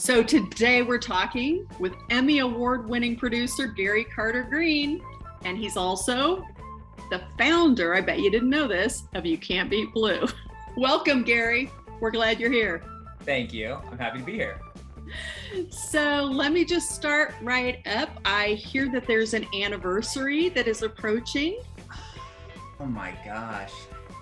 So today we're talking with Emmy-Award-winning producer Gary Carter-Green, and he's also the founder, I bet you didn't know this, of You Cant Be Blue. Welcome, Gary. We're glad you're here. Thank you. I'm happy to be here. So let me just start right up. I hear that there's an anniversary that is approaching. Oh my gosh.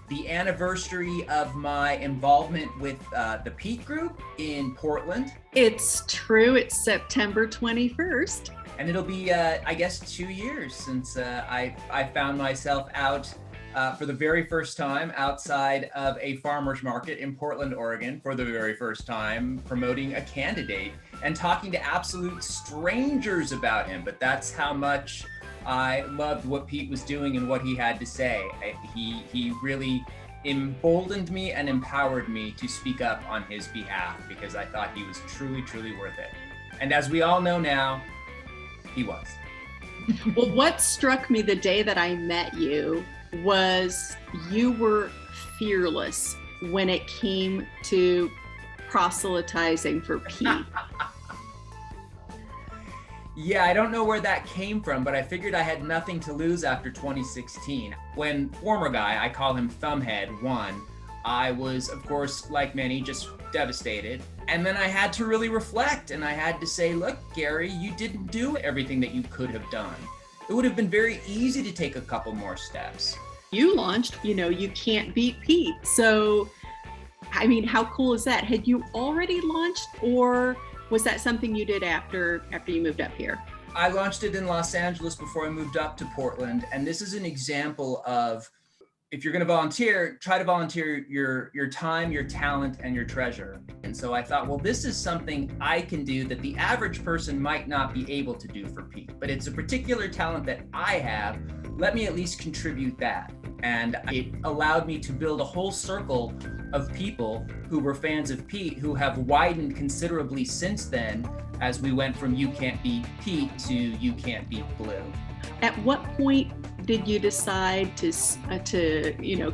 The anniversary of my involvement with the Pete group in Portland. It's true. It's September 21st. And it'll be, I guess, 2 years since I found myself out for the very first time outside of a farmer's market in Portland, Oregon, for the very first time, promoting a candidate and talking to absolute strangers about him. But that's how much I loved what Pete was doing and what he had to say. He really emboldened me and empowered me to speak up on his behalf because I thought he was truly, truly worth it. And as we all know now, he was. Well, what struck me the day that I met you was you were fearless when it came to proselytizing for Pete. Yeah, I don't know where that came from, but I figured I had nothing to lose after 2016. When former guy, I call him Thumbhead, won, I was, of course, like many, just devastated. And then I had to really reflect and I had to say, look, Gary, you didn't do everything that you could have done. It would have been very easy to take a couple more steps. You launched, You Cant Be Pete. So, I mean, how cool is that? Had you already launched, or was that something you did after you moved up here? I launched it in Los Angeles before I moved up to Portland. And this is an example of, if you're going to volunteer, try to volunteer your time, your talent, and your treasure. And so I thought, well, this is something I can do that the average person might not be able to do for Pete, but it's a particular talent that I have. Let me at least contribute that. And it allowed me to build a whole circle of people who were fans of Pete, who have widened considerably since then, as we went from You Cant Be Pete to You Cant Be Blue. At what point did you decide to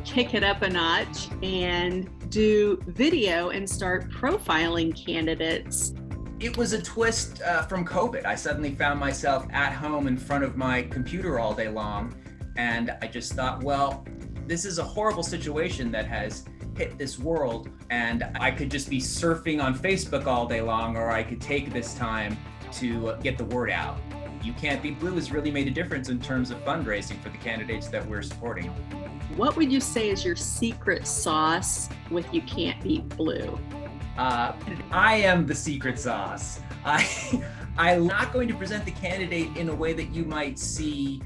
kick it up a notch and do video and start profiling candidates? It was a twist from COVID. I suddenly found myself at home in front of my computer all day long. And I just thought, well, this is a horrible situation that has hit this world. And I could just be surfing on Facebook all day long, or I could take this time to get the word out. You Cant Be Blue has really made a difference in terms of fundraising for the candidates that we're supporting. What would you say is your secret sauce with You Cant Be Blue? I am the secret sauce. I'm not going to present the candidate in a way that you might see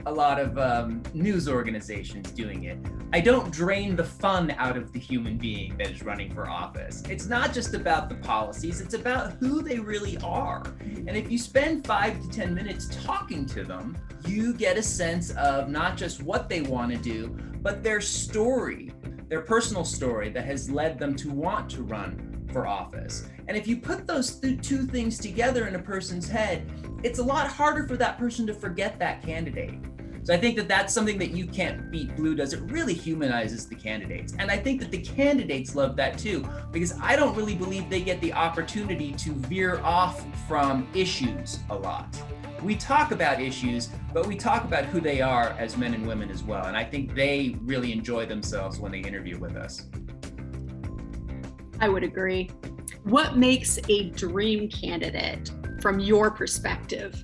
a lot of news organizations doing it. I don't drain the fun out of the human being that is running for office. It's not just about the policies, it's about who they really are. And if you spend 5 to 10 minutes talking to them, you get a sense of not just what they want to do, but their story, their personal story that has led them to want to run for office. And if you put those two things together in a person's head, it's a lot harder for that person to forget that candidate. So I think that that's something that You Cant Be Blue does. It really humanizes the candidates. And I think that the candidates love that too, because I don't really believe they get the opportunity to veer off from issues a lot. We talk about issues, but we talk about who they are as men and women as well. And I think they really enjoy themselves when they interview with us. I would agree. What makes a dream candidate from your perspective?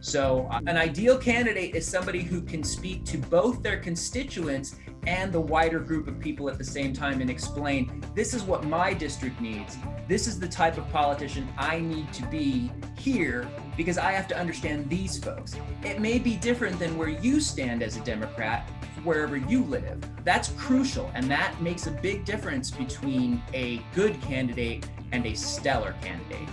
So an ideal candidate is somebody who can speak to both their constituents and the wider group of people at the same time and explain, this is what my district needs. This is the type of politician I need to be here because I have to understand these folks. It may be different than where you stand as a Democrat, wherever you live. That's crucial, and that makes a big difference between a good candidate and a stellar candidate.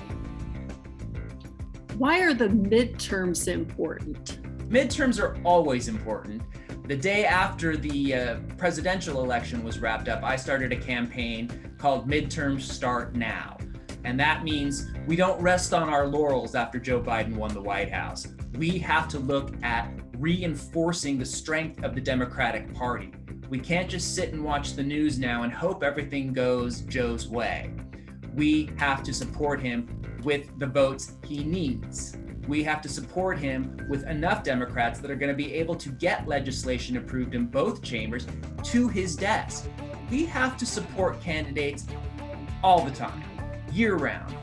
Why are the midterms important? Midterms are always important. The day after the presidential election was wrapped up, I started a campaign called Midterms Start Now. And that means we don't rest on our laurels after Joe Biden won the White House. We have to look at reinforcing the strength of the Democratic Party. We can't just sit and watch the news now and hope everything goes Joe's way. We have to support him with the votes he needs. We have to support him with enough Democrats that are going to be able to get legislation approved in both chambers to his desk. We have to support candidates all the time, year round,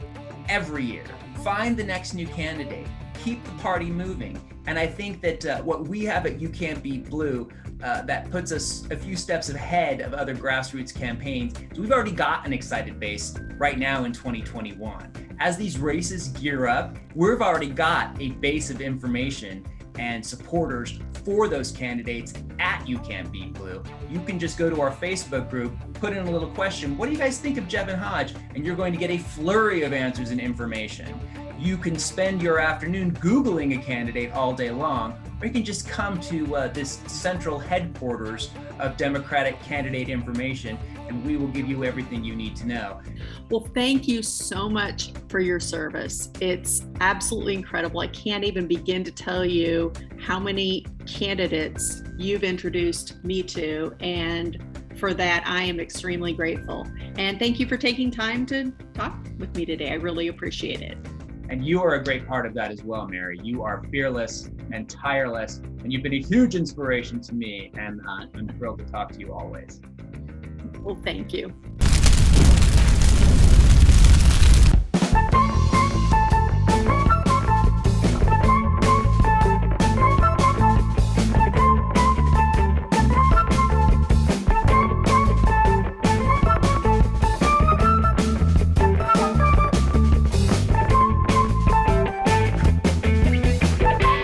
every year. Find the next new candidate, keep the party moving. And I think that what we have at You Cant Be Blue that puts us a few steps ahead of other grassroots campaigns is we've already got an excited base right now in 2021. As these races gear up, we've already got a base of information and supporters for those candidates at You Cant Be Blue. You can just go to our Facebook group, put in a little question, what do you guys think of Jevin Hodge? And you're going to get a flurry of answers and information. You can spend your afternoon Googling a candidate all day long, or you can just come to this central headquarters of Democratic candidate information, and we will give you everything you need to know. Well, thank you so much for your service. It's absolutely incredible. I can't even begin to tell you how many candidates you've introduced me to, and for that, I am extremely grateful. And thank you for taking time to talk with me today. I really appreciate it. And you are a great part of that as well, Mary. You are fearless and tireless, and you've been a huge inspiration to me, and I'm thrilled to talk to you always. Well, thank you.